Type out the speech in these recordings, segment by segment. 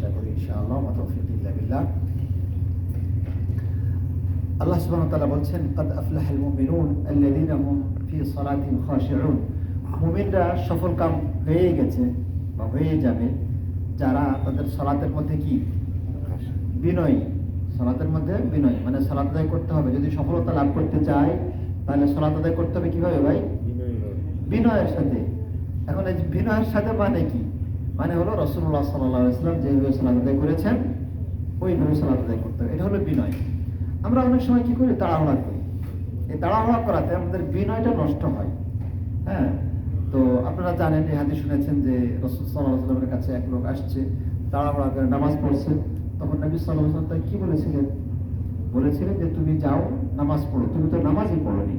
চেষ্টা করি ইনশাআল্লাহ। ওয়া তাওফীকুল ইল্লা বিল্লাহ। আল্লাহ সুবহানাহু ওয়া তাআলা বলছেন, ক্বাদ আফলাহাল মুমিনুন আল্লাযীনা হুম ফী সালাতিহিম খাশিউন। মুমিনরা সফলকাম হয়ে গেছে বা হয়ে যাবে যারা তাদের সালাতের মধ্যে কি বিনয়ী। সালাতের মধ্যে বিনয় মানে সালাত আদায় করতে হবে। যদি সফলতা লাভ করতে চায় তাহলে সালাত আদায় করতে হবে কিভাবে ভাই? বিনয়ের সাথে। এখন এই বিনয়ের সাথে মানে কি? মানে হলো রাসূলুল্লাহ সাল্লাল্লাহু আলাইহি ওয়াসাল্লাম যেভাবে সালাত আদায় করেছেন ওইভাবে সালাত আদায় করতে হবে। এটা হলো বিনয়। আমরা অনেক সময় কি করি? তাড়াহুড়া করি। এই তাড়াহুড়া করাতে আমাদের বিনয়টা নষ্ট হয়। হ্যাঁ, তো আপনারা জানেন, এই হাদিস শুনেছেন যে রাসূল সাল্লাল্লাহু আলাইহি ওয়াসাল্লামের কাছে এক লোক আসছে, তাড়াহুড়া করে নামাজ পড়ছে। তখন নবী সাল্লাল্লাহু আলাইহি ওয়াসাল্লাম তাকে কি বলেছিলেন? বলেছিলেন যে তুমি যাও নামাজ পড়ো, তুমি তো নামাজই পড়োনি।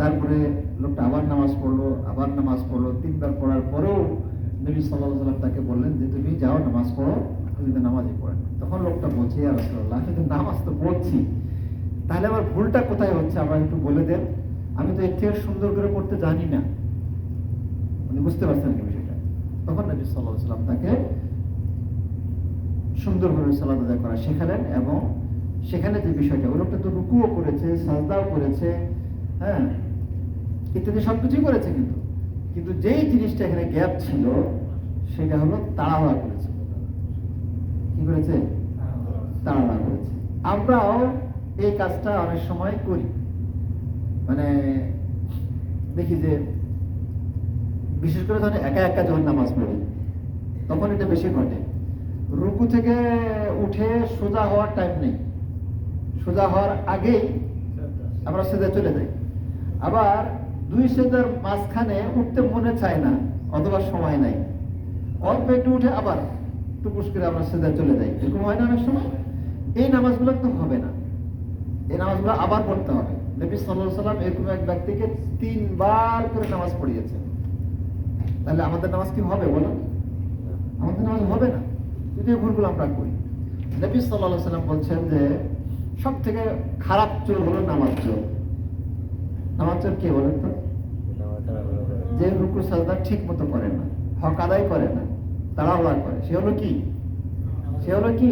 তারপরে লোকটা আবার নামাজ পড়লো, আবার নামাজ পড়লো। 3 বার পড়ার পরেও নবী সাল্লাল্লাহু আলাইহি ওয়াসাল্লাম তাকে বললেন যে তুমি যাও নামাজ পড়ো, তুমি তো নামাজই পড়েন। তখন লোকটা বলছে, ইয়া রাসূলুল্লাহ, আমি তো নামাজ তো পড়ছি, তাহলে আমার ভুলটা কোথায় হচ্ছে আমার একটু বলে দেন, আমি তো এর থেকে সুন্দর করে পড়তে জানি না। উনি বুঝতে পারছেন কি বিষয়টা? তখন নবী সাল্লাল্লাহু আলাইহি ওয়াসাল্লাম তাকে সুন্দরভাবে সালাত আদায় করা শেখালেন। এবং সেখানে যে বিষয়টা, ওই লোকটা তো রুকুও করেছে, সাজদাও করেছে, হ্যাঁ, ইত্যাদি সবকিছুই করেছে, কিন্তু যেই জিনিসটা এখানে গ্যাপ ছিল সেটা হলো তাড়াহুড়া করেছে। কি করেছে? তাড়াহুড়া করেছে। আমরাও এই কাজটা অনেক সময় করি। মানে দেখি যে বিশেষ করে যখন একা একা যখন নামাজ পড়ি তখন এটা বেশি ঘটে। রুকু থেকে উঠে সোজা হওয়ার টাইম নেই, সোজা হওয়ার আগেই আমরা সিজদায় চলে যাই। আবার 2 সিজদার মাঝখানে উঠতে মনে চায় না অথবা সময় নাই, অল্প একটু উঠে আবার টুকুস করে আমরা সিজদায় চলে যাই। এরকম হয় না অনেক সময়? এই নামাজগুলো তো হবে না, এই নামাজগুলো আবার পড়তে হবে। নবী সাল্লাল্লাহু আলাইহি ওয়াসাল্লাম এরকম এক ব্যক্তিকে 3 বার করে নামাজ পড়িয়েছেন। তাহলে আমাদের নামাজ কি হবে বলো? আমাদের নামাজ হবে না যদি এই ভুলগুলো আমরা করি। নবী সাল্লাল্লাহু আলাইহি ওয়াসাল্লাম বলছেন যে সব থেকে খারাপ চোর হলো নামাজ চোর। নামাজ চোর কে বলেন তো? যে রুকু সাজদা ঠিক মতো করে না, হক আদায় করে না, তাড়াহুড়া করে, সে হলো কি? সে হলো কি?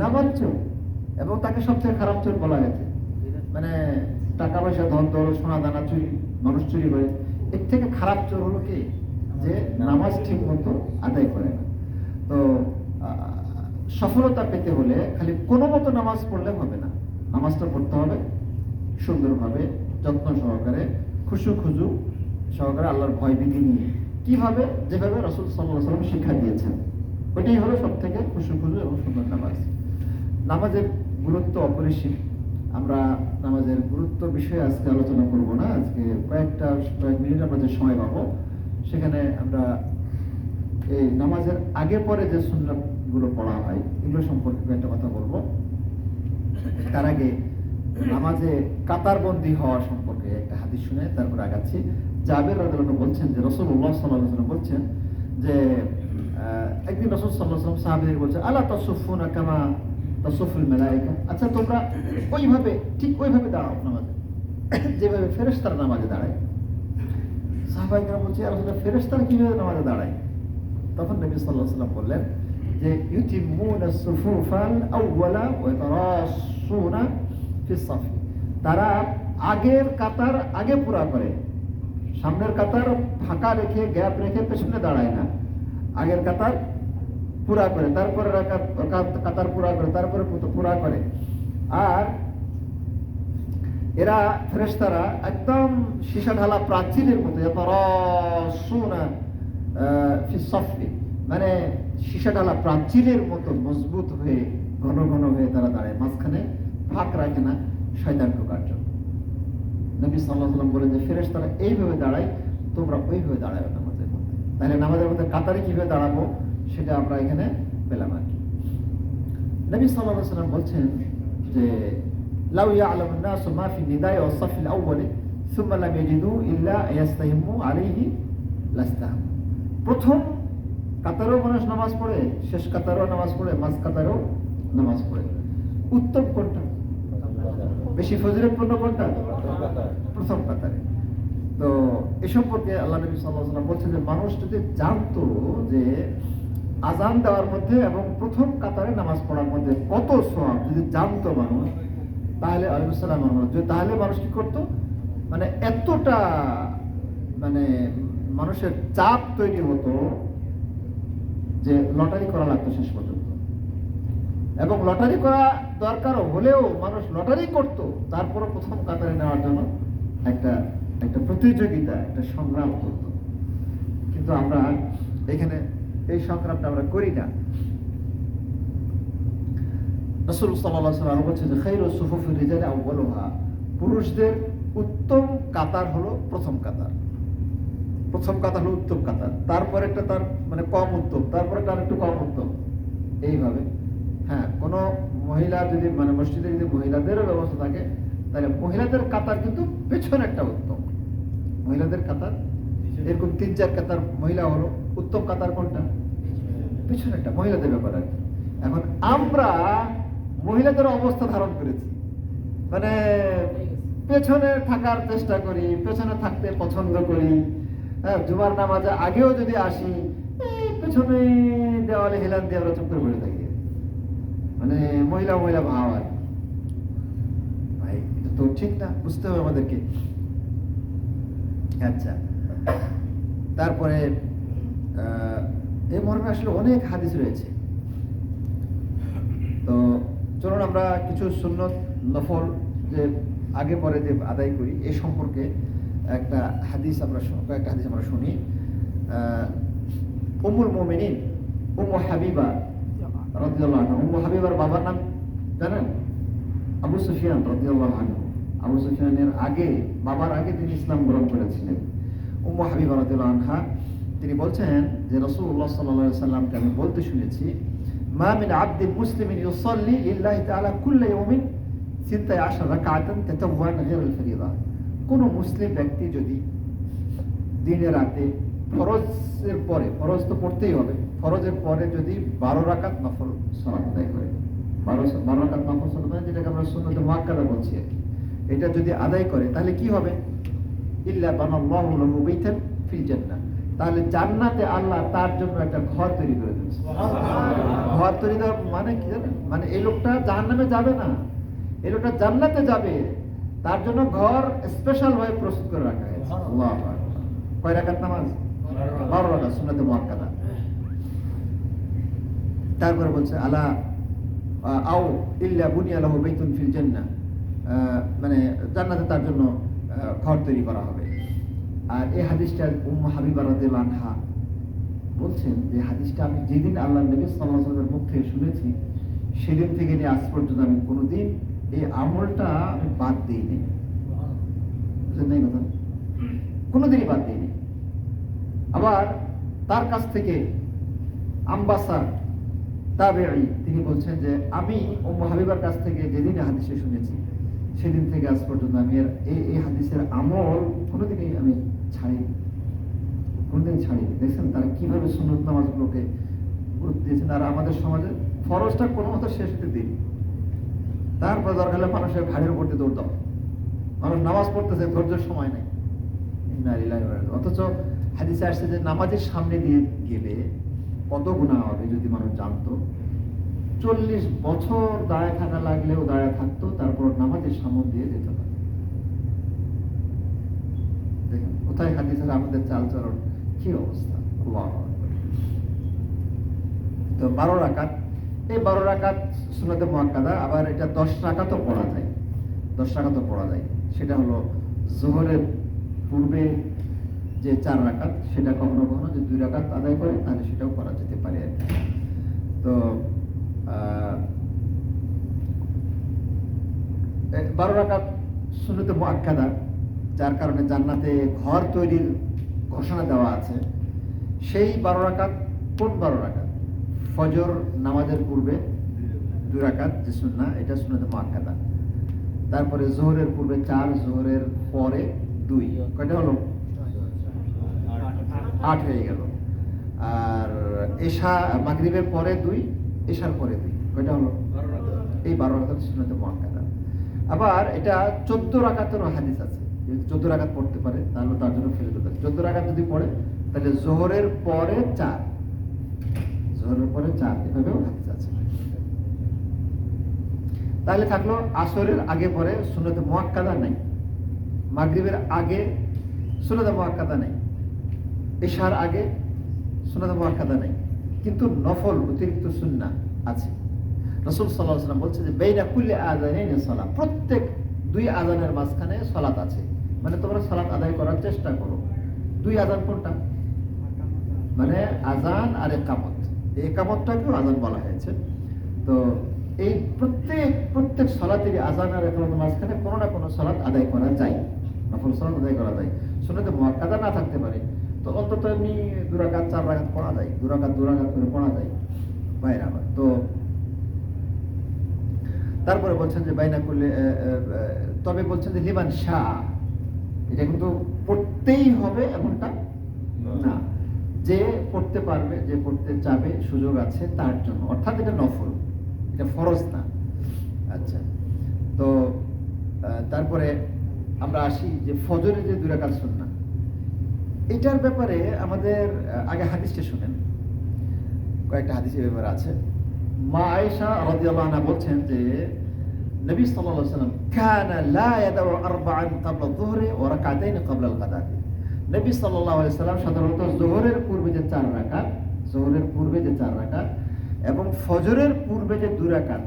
নামাজ চোর। এবং তাকে সবচেয়ে খারাপ চোর বলা গেছে। মানে টাকা পয়সা, ধন দৌলত, সোনা দানা চুরি, মানুষ চুরি করে, এর থেকে খারাপ চোর হলো কি? যে নামাজ ঠিক মতো আদায় করে না। তো সফলতা পেতে হলে খালি কোনো মতো নামাজ পড়লে হবে না, নামাজটা পড়তে হবে সুন্দরভাবে, যত্ন সহকারে, খুশু খুজু সহকারে, আল্লাহর ভয় ভীতি নিয়ে, কিভাবে? যেভাবে রাসূল সাল্লাল্লাহু আলাইহি ওয়াসাল্লাম শিক্ষা দিয়েছেন, ওইটাই হলো সব থেকে খুশু খুজু এবং সুন্দর নামাজ। নামাজের গুরুত্ব অপরিসীম। আমরা নামাজের গুরুত্ব বিষয়ে আজকে আলোচনা করব না। আজকে কয়েক মিনিট আমরা যে সময় পাবো সেখানে আমরা এই নামাজের আগে পরে যে সুন্নাতগুলো পড়া হয় এগুলো সম্পর্কে একটা কথা বলবো। তার আগে নামাজে কাতারবন্দি হওয়া সম্পর্কে একটা হাদিস শুনে তারপর আগাচ্ছি। জাবের রাদিয়াল্লাহু আনহু বলছেন যে রাসূলুল্লাহ সাল্লাল্লাহু আলাইহি ওয়াসাল্লাম বলছেন যে একদিন রাসূল সাল্লাল্লাহু আলাইহি ওয়াসাল্লাম সাহাবীদের বলছেন, আলা তাসুফুনা কামা তাসুফুল মালায়েকা, আচ্ছা তোমরা ওইভাবে, ঠিক ওইভাবে দাঁড়াও নামাজে যেভাবে ফেরেশতারা নামাজে দাঁড়ায়। সাহাবায়ে বলছে, ইয়া রাসূলুল্লাহ, ফেরেশতারা কিভাবে নামাজে দাঁড়ায়? তখন নবী সাল্লাল্লাহু আলাইহি ওয়াসাল্লাম বললেন যে ইউতিমুনা সুফুফাল আউওয়ালা ওয়া তারাসুনা ফিস সাফ, তারা আগের কাতার আগে পুরা করে, সামনের কাতার ফাঁকা রেখে, গ্যাপ রেখে পেছনে দাঁড়ায় না, আগের কাতার পুরা করে, তারপরে কাতার পুরা করে, তারপরে পুরা করে। আর এরা ফেরেশতারা একদম সীসা ঢালা প্রাচীরের মতো, ইয়াতারাসুনা ফিস সাফি, মানে সীসা ঢালা প্রাচীরের মতো মজবুত হয়ে, ঘন ঘন হয়ে তারা দাঁড়ায়, মাঝখানে ফাঁক রাখে না শয়তান ঢোকার জন্য। নবী সাল্লাল্লাহু আলাইহি ওয়াসাল্লাম বলেন যে ফেরেশতারা এইভাবে দাঁড়ায়, তোমরা ওইভাবে দাঁড়ায় নামাজের মধ্যে। তাহলে নামাজের মধ্যে কাতারে কিভাবে দাঁড়াবো সেটা আমরা এখানে পেলাম আর কি। নবী সাল্লাল্লাহু আলাইহি ওয়াসাল্লাম বলছেন যে লাউ ইয়ালামুন নাসু মা ফি নিদাই ওয়া সাফিল আউয়ালি সুম্মা লাম ইয়াজিদু ইল্লা ইয়াস্তাহিমু আলাইহি লাস্তাহাম। প্রথম কাতারেও মানুষ নামাজ পড়ে, শেষ কাতারেও নামাজ পড়ে, মাঝ কাতারেও নামাজ পড়ে। উত্তম কোনটা? বেশি ফজিলতপূর্ণ কোনটা? প্রথম কাতারে। তো এ সম্পর্কে আল্লাহ নবী সাল্লাল্লাহু আলাইহি ওয়াসাল্লাম বলছেন যে মানুষ যদি জানতো যে আজান দেওয়ার মধ্যে এবং প্রথম কাতারে নামাজ পড়ার মধ্যে কত সওয়াব যদি জানতো মানুষ, তাহলে আলাইহিসসালাম তাহলে মানুষ কি করতো, মানে এতটা মানে মানুষের চাপ তৈরি হতো যে লটারি করা লাগতো শেষ পর্যন্ত। এবং লটারি করা দরকার হলেও মানুষ লটারি করতো, তারপরে প্রথম কাতারে নেওয়ার জন্য একটা একটা প্রতিযোগিতা, একটা সংগ্রাম করত। কিন্তু আমরা এখানে এই সংগ্রামটা আমরা করি না। রাসূল সাল্লাল্লাহু আলাইহি ওয়াসাল্লাম বলছেন যে খায়রুস সুফুফির রিজালি আউয়ালুহা, পুরুষদের উত্তম কাতার হলো প্রথম কাতার। প্রথম কাতার হলো উত্তম কাতার, তারপরেরটা তার মানে কম উত্তম, তারপরে তার একটু কম উত্তম, এইভাবে। হ্যাঁ, কোন মহিলা যদি মানে মসজিদে যদি মহিলাদেরও ব্যবস্থা থাকে, তাহলে মহিলাদের কাতার কিন্তু পেছনে একটা উত্তম, মহিলাদের কাতার এরকম 3-4 কাতার মহিলা হলো উত্তম কাতার কোনটা, পেছনে একটা, মহিলাদের ব্যাপার আর কি। এখন আমরা মহিলাদের অবস্থা ধারণ করেছি, মানে পেছনে থাকার চেষ্টা করি, পেছনে থাকতে পছন্দ করি। হ্যাঁ, জুমার নামাজে আগেও যদি আসি, পেছনে দেওয়ালে হেলান দিয়ে আমরা চুপ করে বসে থাকি, মানে মহিলা মহিলা ভাব আর ভাই, এটা তো ঠিক না, বুঝতে হবে আমাদেরকে। আচ্ছা, তারপরে এই মর্মে আসলে অনেক হাদিস রয়েছে। তো চলুন আমরা কিছু সুন্নত নফল যে আগে পরে যে আদায় করি এই সম্পর্কে একটা হাদিস আমরা শুনি। উম্মুল মুমিনিন উম্মু হাবিবা রাদিয়াল্লাহু আনহা, উম্মু হাবিবার বাবার নাম জানেন? আবু সুফিয়ান রাদিয়াল্লাহু আনহু। আবু সুফিয়ানের আগে, বাবার আগে তিনি ইসলাম গ্রহণ করেছিলেন। উম্মু হাবিবা রাদিয়াল্লাহু আনহা তিনি বলছেন যে রাসূলুল্লাহ সাল্লাল্লাহু আলাইহি ওয়াসাল্লামকে আমি বলতে শুনেছি, মা মিন আবদিন মুসলিমিন ইউসাল্লি লিল্লাহি তাআলা কুল্লা ইয়াউমিন 12 রাকাতান তাতাওয়ান গায়রুল ফরিদা। কোন মুসলিম ব্যক্তি যদি দিনে রাতে ফরজের পরে, ফরজ তো পড়তেই হবে, ফরজের পরে যদি 12 রাকাত নফল সালাত আদায় করে, 12 রাকাত নফল সালাত যেটাকে আমরা সুন্নতে মুআক্কাদা বলছি আর কি, এটা যদি আদায় করে তাহলে কি হবে? ইল্লা বানাল্লাহু লাহু বাইতান ফিল জান্নাহ, তাহলে জান্নাতে আল্লাহ তার জন্য একটা ঘর তৈরি করে দেবেন। সুবহানাল্লাহ। ঘর তৈরি দেওয়ার মানে কি জানেন? মানে এই লোকটা জাহান্নামে যাবে না, এই লোকটা জান্নাতে যাবে, তার জন্য ঘর স্পেশাল ভাবে প্রস্তুত করে রাখা হয়েছে। আল্লাহু আকবার। কয় রাকাত নামাজ? 12 রাকাত সুন্নতে মুআক্কাদা। তারপরে বলছে আলা আও ইল্লা বুনিয়া লাহু বাইতুন ফিল জান্নাহ, মানে জান্নাতে তার জন্য ঘর তৈরি করা হবে। আর এই হাদিসটা উম্মু হাবিবা রাদিয়াল্লাহু আনহা বলছেন যে হাদিসটা আমি যেদিন আল্লাহর নবী সাল্লাল্লাহু আলাইহি ওয়াসাল্লামের মুখ থেকে শুনেছি, সেদিন থেকে নিয়ে আজ পর্যন্ত আমি কোনোদিন এই আমলটা আমি বাদ দিইনি। বুঝলেন এই কথা? কোনোদিনই বাদ দিইনি। আবার তার কাছ থেকে আম্বাসা তাবেঈ তিনি বলছেন যে আমি উম্মু হাবিবার কাছ থেকে যেদিন হাদিসে শুনেছি, সেদিন থেকে আজ পর্যন্ত আমি এই হাদিসের আমল কোনোদিনই আমি ছাড়িনি, কোনোদিনই ছাড়িনি। দেখছেন তারা কিভাবে সুন্নত নামাজগুলোকে গুরুত্ব দিয়েছেন। আর আমাদের সমাজে ফরজটা কোনো মতো শেষ হতে দিন, তারপর দরকার হলে মানুষের ঘাড়ের উপর দিয়ে দৌড় দাও, মানুষ নামাজ পড়তেছে, ধৈর্যের সময় নেই। অথচ হাদিসে আসছে যে নামাজের সামনে দিয়ে গেলে কত গুনাহ হবে যদি মানুষ জানতো। 40 বছর দাঁড়ায় থাকা লাগলেও দাঁড়ায় থাকতো, তারপর নামাজের সামনে দিয়ে যেত না। দেখেন কোথায় হাদিসের আমাদের চালচরণ, কি অবস্থা। আল্লাহু আকবার। তো 12 রাকাত, এই 12 রাকাত সুন্নতে মুআক্কাদা। আবার এটা 10 রাকাতও পড়া যায়, 10 রাকাতও পড়া যায়। সেটা হলো যোহরের পূর্বে যে 4 রাকাত, সেটা কখনো কখনো যে 2 রাকাত আদায় করে তাহলে সেটাও করা যেতে পারে আর কি। তো 12 রাকাত সুন্নতে মুআক্কাদা, যার কারণে জান্নাতে ঘর তৈরির ঘোষণা দেওয়া আছে। সেই 12 রাকাত কোন 12 রাকাত? ফজর নামাজের পূর্বে 2 রাকাত যে সুন্নাহ, এটা সুন্নতে মুআক্কাদা। তারপরে যোহরের পূর্বে 4, যোহরের পরে 2, কয়টা হলো? 8 হয়ে গেল। আর এশা মাগরিবের পরে 2, এশার পরে 2, কয়টা হলো? এই 12 রাকাত সুন্নতে মুআক্কাদা। আবার এটা 14 রাকাতেরও হাদিস আছে, যদি 14 রাকাত পড়তে পারে তাহলে তার জন্য ফজিলত আছে। 14 রাকাত যদি পড়ে তাহলে যোহরের পরে 4, জোহরের পরে 4, এভাবেও হাদিস আছে। তাহলে থাকলো আসরের আগে পরে সুন্নতে মুআক্কাদা নাই, মাগরিবের আগে সুন্নতে মুআক্কাদা নাই, ইশার আগে সুন্নতে মুআক্কাদা নাই, কিন্তু নফল অতিরিক্ত সুন্নাহ আছে। রাসূল সাল্লাল্লাহু আলাইহি ওয়াসাল্লাম বলছে যে বাইনা কুল্লি আযানাইনি সালাত, প্রত্যেক 2 আযানের মাঝখানে সালাত আছে, মানে তোমরা সালাত আদায় করার চেষ্টা করো। 2 আযান কোনটা? মানে আযান আর ইকামত, এই ইকামতটাকেও আযান বলা হয়েছে। তো এই প্রত্যেক সালাতেরই আযান আর ইকামতের মাঝখানে কোনো না কোনো সালাত আদায় করা যায়, নফল সালাত আদায় করা যায়। সুন্নতে মুআক্কাদা না থাকতে পারে, তো অন্তত এমনি 2 রাকাত 4 রাকাত পড়া যায়, 2 রাকাত করে পড়া যায় বাইরে আবার। তো তারপরে বলছেন যে বাইনা করলে, তবে বলছেন যে লিমান শাহ, এটা কিন্তু পড়তেই হবে এমনটা না, যে পড়তে পারবে, যে পড়তে চাবে, সুযোগ আছে তার জন্য, অর্থাৎ এটা নফল, এটা ফরজ না। আচ্ছা, তো তারপরে আমরা আসি যে ফজরে যে 2 রাকাত সুন্নাহ, এটার ব্যাপারে আমাদের আগে হাদিসটা শুনেন, কয়েকটা হাদিস এই ব্যাপারে আছে। মা আয়েশা রাদিয়াল্লাহু আনহা বলছেন যে নবী সাল্লাল্লাহু আলাইহি ওয়াসাল্লাম কানা লা ইয়াদাউ আরবাআন ক্বাবলা যুহরি ওয়া রাকাতাইন ক্বাবলা আল-গাদাতি। নবী সাল্লাল্লাহু আলাইহি ওয়াসাল্লাম সাধারণত যোহরের পূর্বে যে 4 রাকাত, যোহরের পূর্বে যে 4 রাকাত এবং ফজরের পূর্বে যে 2 রাকাত,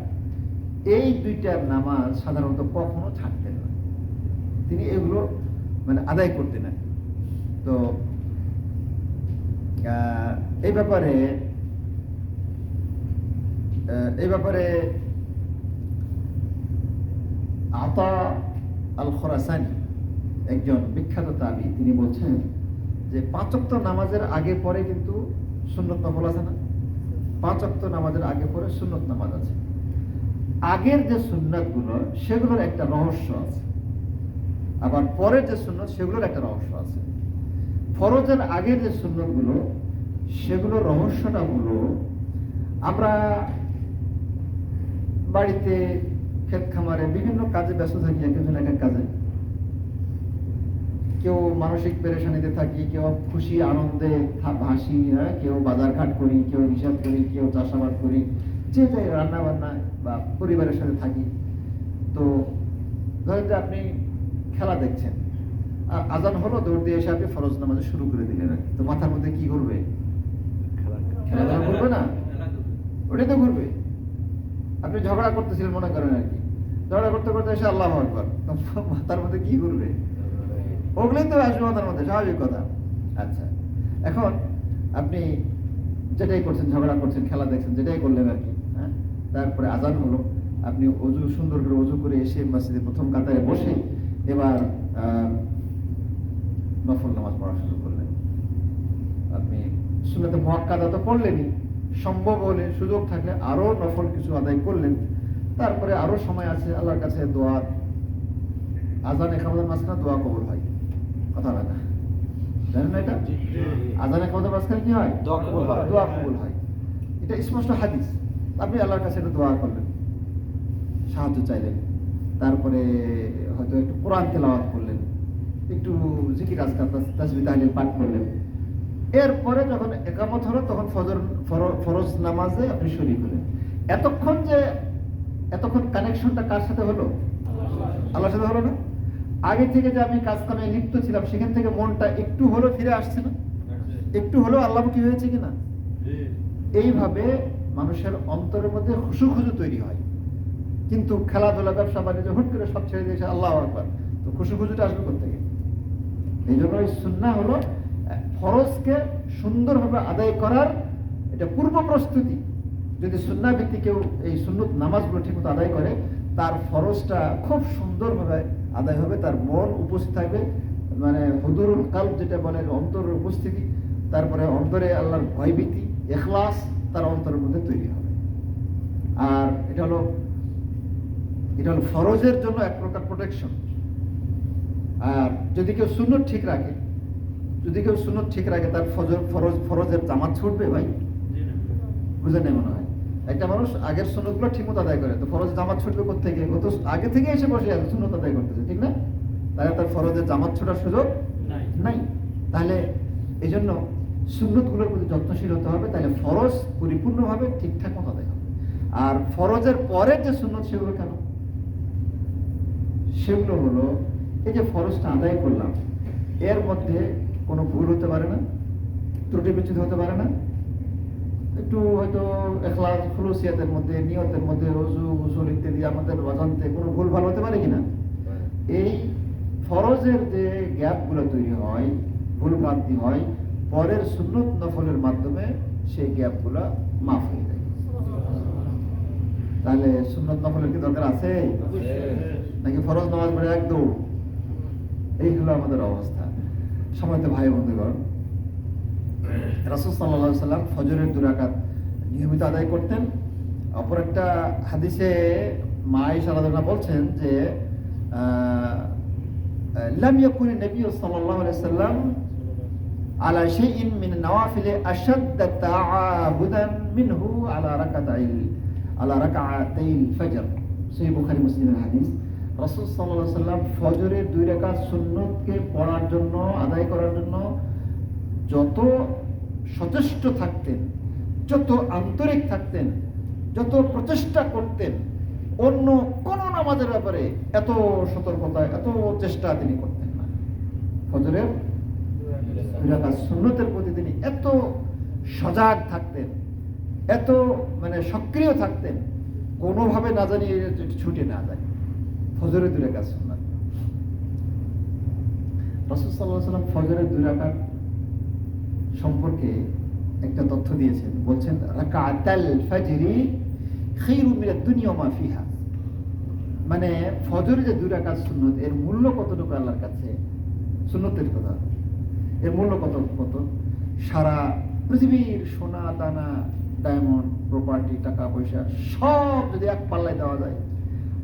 এই 2টা নামাজ সাধারণত কখনো ছাড়তেন না, তিনি এগুলো মানে আদায় করতেন না। তো এই ব্যাপারে আতা আল খোরাসানি, একজন বিখ্যাত তাবী, তিনি বলছেন যে 5 ওয়াক্ত নামাজের আগে পরে কিন্তু সুন্নত নফল আছে না, 5 ওয়াক্ত নামাজের আগে পরে সুন্নত নামাজ আছে। আগের যে সুন্নাতগুলো সেগুলোর একটা রহস্য আছে, আবার পরের যে সুন্নত সেগুলোর একটা রহস্য আছে। ফরজের আগের যে সুন্নতগুলো সেগুলোর রহস্যটা হলো, আমরা বাড়িতে, ক্ষেত খামারে বিভিন্ন কাজে ব্যস্ত থাকি, একজন এক এক কাজে, কেউ মানসিক পেরেশানিতে থাকি, কেউ খুশি আনন্দে ভাসি, কেউ বাজারঘাট করি, কেউ হিসাব করি, কেউ চাষাবাদ করি, যে যাই রান্না বান্না বা পরিবারের সাথে থাকি। তো ধরেন যে আপনি খেলা দেখছেন, আজান হলো, দৌড় দিয়ে এসে আপনি ফরজ নামাজে শুরু করে দিলেন, তো মাথার মধ্যে কি ঘুরবে? খেলাধুলা করবে না, ওটাই তো ঘুরবে। আপনি ঝগড়া করতেছিলেন মনে করেন আর কি, ঝগড়া করতে করতে এসে আল্লাহু আকবার, মাথার মধ্যে কি ঘুরবে? ওগুলোই তো আসবে মাথার মধ্যে, স্বাভাবিক কথা। আচ্ছা, এখন আপনি যেটাই করছেন, ঝগড়া করছেন, খেলা দেখছেন, যেটাই করলেন আর কি, হ্যাঁ, তারপরে আজান হলো, আপনি সুন্দর করে অজু করে এসে মসজিদে প্রথম কাতারে বসে এবার নফল নামাজ পড়া শুরু করলেন। আপনি সুন্নতে মুআক্কাদা তো পড়লেনই, সম্ভব হলে সুযোগ থাকলে আরো নফল কিছু আদায় করলেন, তারপরে আরো সময় আছে, আল্লাহর কাছে দোয়া, আজান ইকামতের মাঝখানে দোয়া কবুল হয়, কথা হয় না, জানেন না এটা? আজান ইকামতের মাঝখানে কি হয়? দোয়া কবুল হয়, এটা স্পষ্ট হাদিস। আপনি আল্লাহর কাছে একটু দোয়া করলেন, সাহায্য চাইলেন, তারপরে হয়তো একটু কোরআন তেলাওয়াত করলেন, একটু জিকির আজকার তাসবিহ তাহলিল পাঠ করলেন। এরপরে যখন ইকামত হলো তখন ফরজ নামাজে আপনি শরীক হলেন। এতক্ষণ কানেকশনটা কার সাথে হলো? আল্লাহর সাথে হলো না? আগে থেকে যে আমি কাজ কামে লিপ্ত ছিলাম, সেখান থেকে মনটা একটু হলো ফিরে আসছে না, একটু হলো আল্লাহ কি হয়েছে কিনা। এইভাবে মানুষের অন্তরের মধ্যে খুশু তৈরি হয়। কিন্তু খেলাধুলা, ব্যবসা বাণিজ্য হুট করে সব ছেড়ে দিয়েছে, আল্লাহু আকবার, তো খুশুটা আসবে কোথেকে? এই জন্য এই সুন্নাহ হলো ফরজকে সুন্দরভাবে আদায় করার এটা পূর্ব প্রস্তুতি। যদি সুন্নাহ ভিত্তিক কেউ এই সুন্নত নামাজগুলো ঠিকমতো আদায় করে, তার ফরজটা খুব সুন্দরভাবে আদায় হবে, তার মন উপস্থিত থাকবে, মানে হুদুরুল কালব যেটা বলে, অন্তরের উপস্থিতি, তারপরে অন্তরে আল্লাহর ভয়ভীতি, ইখলাস তার অন্তরের মধ্যে তৈরি হবে। আর এটা হলো ফরজের জন্য এক প্রকার প্রোটেকশন। আর যদি কেউ সুন্নত ঠিক রাখে, তার ফরজের জামাত ছুটবে ভাই? বুঝে নেই মনে হয়। একটা মানুষ আগের সুন্নতগুলো ঠিকমতো আদায় করে, তো ফরজ জামাত ছুটবে কোথেকে? ও তো আগে থেকে এসে বসে আছে, সুন্নত আদায় করতেছে, ঠিক না? তাহলে তার ফরজের জামাত ছোটার সুযোগ নাই। তাহলে এই জন্য সুন্নতগুলোর প্রতি যত্নশীল হতে হবে, তাহলে ফরজ পরিপূর্ণভাবে ঠিকঠাক মতো আদায় হবে। আর ফরজের পরে যে সুন্নত সেগুলো কেন? সেগুলো হলো এই যে ফরজটা আদায় করলাম, এর মধ্যে কোনো ভুল হতে পারে না, ত্রুটি বিচ্যুতি হতে পারে না, একটু হয়তো ইখলাস খুলুসিয়াতের মধ্যে, নিয়তের মধ্যে, ওযু গোসল ইত্যাদি আমাদের অজান্তে কোনো ভুল ভালো হতে পারে কিনা? এই ফরজের যে গ্যাপগুলো তৈরি হয়, ভুল ভ্রান্তি হয়, পরের সুন্নত নফলের মাধ্যমে সেই গ্যাপগুলো মাফ হয়ে যায়। তাহলে সুন্নত নফলের কি দরকার আছে নাকি ফরজ নামাজ পড়ে এক দৌড়? এই হলো আমাদের অবস্থা। সময়ত ভাই বন্ধুগণ, রাসূল সাল্লাল্লাহু আলাইহি সাল্লাম ফজরের 2 রাকাত নিয়মিত আদায় করতেন। অপর একটা হাদিসে মা আয়েশা রাদিয়াল্লাহু আনহা বলছেন যে লাম ইয়াকুন নবী সাল্লাল্লাহু আলাইহি সাল্লাম আলা শাইইন মিন নওয়াফিল আশাদ্দ তাআবুদান মিনহু আলা রাকাতাইল ফজর। সহিহ বুখারী মুসলিমের হাদিস। রাসূল সাল্লাল্লাহু আলাইহি সাল্লাম ফজরের 2 রাকাত সুন্নতকে পড়ার জন্য, আদায় করার জন্য যত সচেষ্ট থাকতেন, যত আন্তরিক থাকতেন, যত প্রচেষ্টা করতেন, অন্য কোন নামাজের ব্যাপারে এত সতর্কতা, এত চেষ্টা তিনি করতেন না। ফজরের 2 রাকাত সুন্নতের প্রতি তিনি এত সজাগ থাকতেন, এত সক্রিয় থাকতেন, কোনোভাবে না জানি ছুটে না যায় ফজরের 2 রাকাত সুন্নাত। রাসূল সাল্লাল্লাহু আলাইহি ওয়াসাল্লাম ফজরের 2 রাকাত সম্পর্কে একটা তথ্য দিয়েছেন। বলছেন রাকাতাল ফাজরি খায়রুম মিনাদ দুনিয়া ওয়া মা ফিহা। মানে ফজরের যে 2 রাকাত সুন্নত, এর মূল্য কতটুকু আল্লাহর কাছে? সুন্নতের কথা, এর মূল্য কত? সারা পৃথিবীর সোনা দানা, ডায়মন্ড, প্রপার্টি, টাকা পয়সা সব যদি এক পাল্লায় দেওয়া যায়,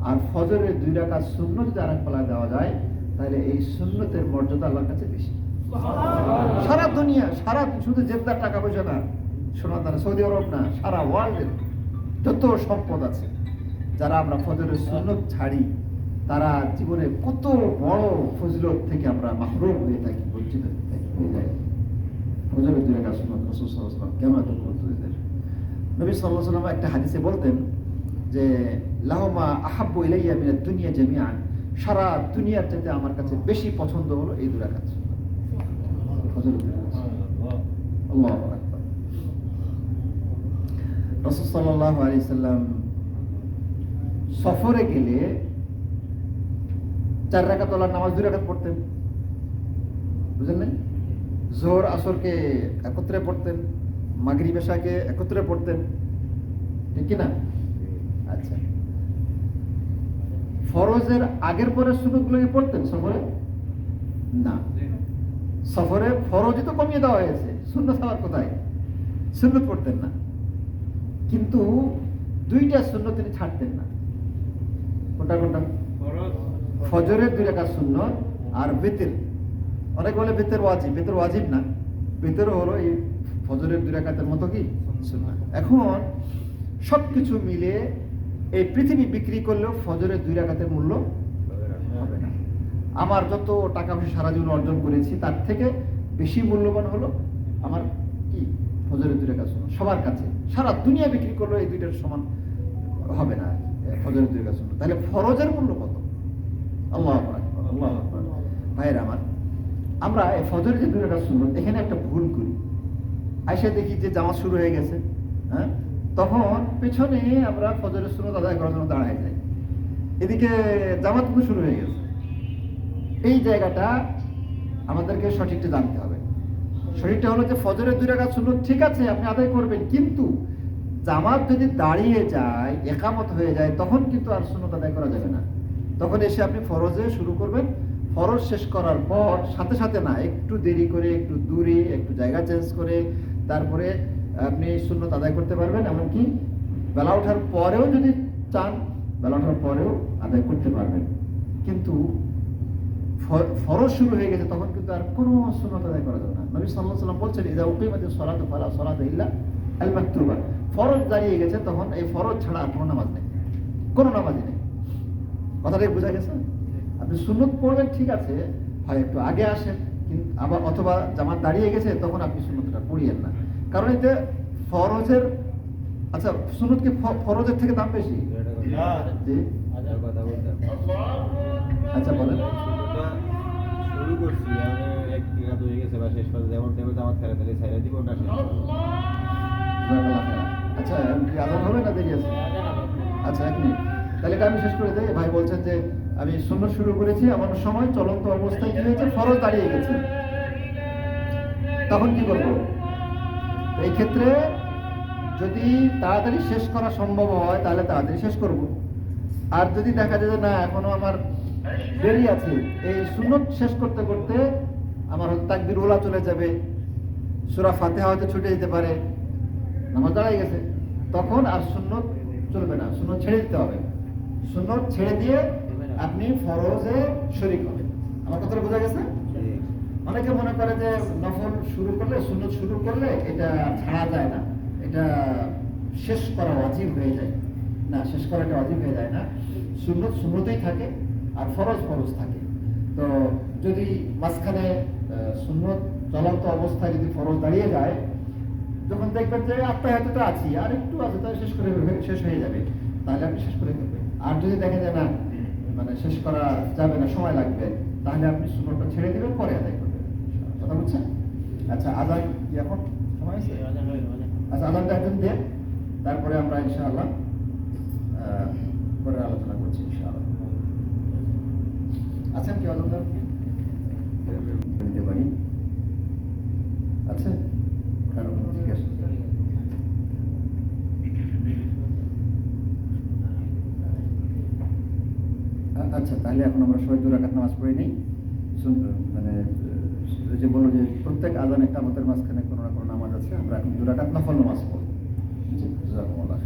আর ফজরের 2 রাকাত সুন্নত যদি আরেক পাল্লায় দেওয়া যায়, তাহলে এই সুন্নতের মর্যাদা আল্লাহর কাছে বেশি। সারা দুনিয়া, সারা শুধু জেদ্দার টাকা পয়সা না, সোনা দানা, সৌদি আরব না, সারা ওয়ার্ল্ডের যত সম্পদ আছে, যারা আমরা ফজরের সুন্নত ছাড়ি, তারা জীবনে কত বড় ফজিলত থেকে আমরা মাহরুম হয়ে থাকি, বঞ্চিত হয়ে যাই। ফজরের 2 রাকাত সুন্নত রাসূল সাল্লাল্লাহু আলাইহি ওয়াসাল্লাম কেন এত গুরুত্ব দিতেন? নবী সাল্লাল্লাহু আলাইহি ওয়াসাল্লাম একটা হাদিসে বলতেন যে লাহুমা আহাব্বু ইলাইয়া মিনাদ দুনিয়া জামিআন, সারা দুনিয়ার চাইতে আমার কাছে বেশি পছন্দ হলো এই 2 রাকাত সুন্নাত, ফজরের 2 রাকাত সুন্নাত। আল্লাহু আকবার। রাসূল সাল্লাল্লাহু আলাইহি সাল্লাম সফরে গেলে 4 রাকাত ওয়ালা নামাজ 2 রাকাত পড়তেন, বুঝলেন? যোহর আসরকে একত্রে পড়তেন, মাগরিব এশাকে একত্রে পড়তেন, ঠিক কি না? আচ্ছা, ফরজের আগের পরে সুন্নতগুলোকে পড়তেন সফরে? না, সফরে ফরজই তো কমিয়ে দেওয়া হয়েছে, সুন্নত আবার কোথায়? সুন্নত পড়তেন না, কিন্তু 2টা সুন্নত তিনি ছাড়তেন না। কোনটা? ফজরের 2 রাকাত সুন্নত আর বিতর। অনেক বলে বিতর ওয়াজিব, বিতর ওয়াজিব না, বিতর হলো এই ফজরের 2 রাকাতের মতো কি সুন্নাত। এখন সবকিছু মিলে এই পৃথিবী বিক্রি করলেও ফজরের 2 রাকাতের মূল্য হবে না। আমার যত টাকা পয়সা সারা জীবন অর্জন করেছি, তার থেকে বেশি মূল্যবান হলো আমার কি ফজরের 2 রাকাত সুন্নাত। সবার কাছে সারা দুনিয়া বিক্রি করলেও এই 2টার সমান হবে না ফজরের 2 রাকাত সুন্নাত। তাহলে ফরজের মূল্য কত? আল্লাহু আকবার, আল্লাহু আকবার। ভাইরা আমার, আমরা এই ফজরের যে 2 রাকাত সুন্নাত, এখানে একটা ভুল করি। আইসা দেখি যে জামাত শুরু হয়ে গেছে, হ্যাঁ, তখন পেছনে আমরা ফজরের সুন্নাত আদায় করার জন্য দাঁড়ায় যাই, এদিকে জামাত কিন্তু শুরু হয়ে গেছে। এই জায়গাটা আমাদেরকে সঠিকটা জানতে হবে। সঠিকটা হলো যে ফজরের 2 রাকাত সুন্নাত ঠিক আছে, আপনি আদায় করবেন, কিন্তু জামাত যদি দাঁড়িয়ে যায়, একামত হয়ে যায়, তখন কিন্তু আর সুন্নাত আদায় করা যাবে না। তখন এসে আপনি ফরজে শুরু করবেন। ফরজ শেষ করার পর সাথে সাথে না, একটু দেরি করে, একটু দূরে, একটু জায়গা চেঞ্জ করে তারপরে আপনি সুন্নত আদায় করতে পারবেন। এমনকি বেলা ওঠার পরেও যদি চান, বেলা ওঠার পরেও আদায় করতে পারবেন। কিন্তু ফরজ শুরু হয়ে গেছে, তখন কিন্তু আর কোনো সুন্নত আদায় করা যাবে না। নবী সাল্লাল্লাহু আলাইহি ওয়াসাল্লাম বলছেন ইযা উকিমাতিস সালাতু ফালা সালাতা ইল্লা আল মাকতুবা। ফরজ দাঁড়িয়ে গেছে, তখন এই ফরজ ছাড়া আর কোনো নামাজ নেই, কোনো নামাজই নেই। কথাটাই বোঝা গেছে? আপনি সুন্নত পড়বেন ঠিক আছে, হয় একটু আগে আসেন, আবার অথবা জামাত দাঁড়িয়ে গেছে তখন আপনি সুন্নতটা পড়িয়েন না, কারণ এতে ফরজের, আচ্ছা সুন্নত কি ফরজের থেকে দাম বেশি? জি কথা বলতে আচ্ছা বলেন। শুরু করছি আমি এক রাত হয়ে গেছে বা শেষ পর্যন্ত যেমন টেবিল আমার খেলা তাহলে ছাইরা দিব না শেষ জাযাকাল্লাহ খাইরান। আচ্ছা কি আজান হবে না দেরি আছে? আচ্ছা এক মিনিট, তাহলে এটা আমি শেষ করে দেই। ভাই বলছেন যে আমি সুন্নত শুরু করেছি, আমার সময় চলন্ত অবস্থায় কি হয়েছে, ফরজ দাঁড়িয়ে গেছে, তখন কি করব? এই ক্ষেত্রে যদি তাড়াতাড়ি শেষ করা সম্ভব হয় তাহলে তাড়াতাড়ি শেষ করব, আর যদি দেখা যায় যে না এখনো আমার দেরি আছে, এই সুন্নত শেষ করতে করতে আমার তাকবীর উলা চলে যাবে, সূরা ফাতিহা হয়তো ছুটে যেতে পারে, নামাজ দাঁড়িয়ে গেছে, তখন আর সুন্নত চলবে না, সুন্নত ছেড়ে দিতে হবে। সুন্নত ছেড়ে দিয়ে আপনি ফরজে শরীক হবেন। আমার কথাটা বোঝা গেছে? অনেকে মনে করে যে নফল শুরু করলে, সুন্নত শুরু করলে এটা ছাড়া যায় না, এটা শেষ করা ওয়াজিব হয়ে যায়। না, শেষ করাটা ওয়াজিব হয়ে যায় না, সুন্নত সুন্নতেই থাকে আর ফরজ ফরজ থাকে। তো যদি মাঝখানে সুন্নত চলন্ত অবস্থায় যদি ফরজ দাঁড়িয়ে যায়, যখন দেখবেন যে আত্মাহাতটা আছি আর একটু আছে, তাহলে শেষ হয়ে যাবে, তাহলে আপনি শেষ করে দেবেন। আর যদি দেখেন যে না মানে শেষ করা যাবে না, সময় লাগবে, তাহলে আপনি সুন্নতটা ছেড়ে দেবেন, পরে আদায় করবেন। কথা বুঝছেন? আচ্ছা আদায় কি এখন সময় আছে? আচ্ছা আদানটা এখন দেন, তারপরে আমরা ইনশাআল্লাহ পরে আলোচনা করছি ইনশাআল্লাহ। আছেন কি আদান দিতে পারি? আচ্ছা ঠিক আছে। আচ্ছা তাহলে এখন আমরা সবাই 2 রাকাত নামাজ পড়ে নিই। মানে যে বললো যে প্রত্যেক আজান একটা আমাদের মাঝখানে কোনো না কোনো নামাজ আছে, আমরা এখন 2 রাকাত নফল নামাজ পড়ব। জি জাযাকুমুল্লাহ।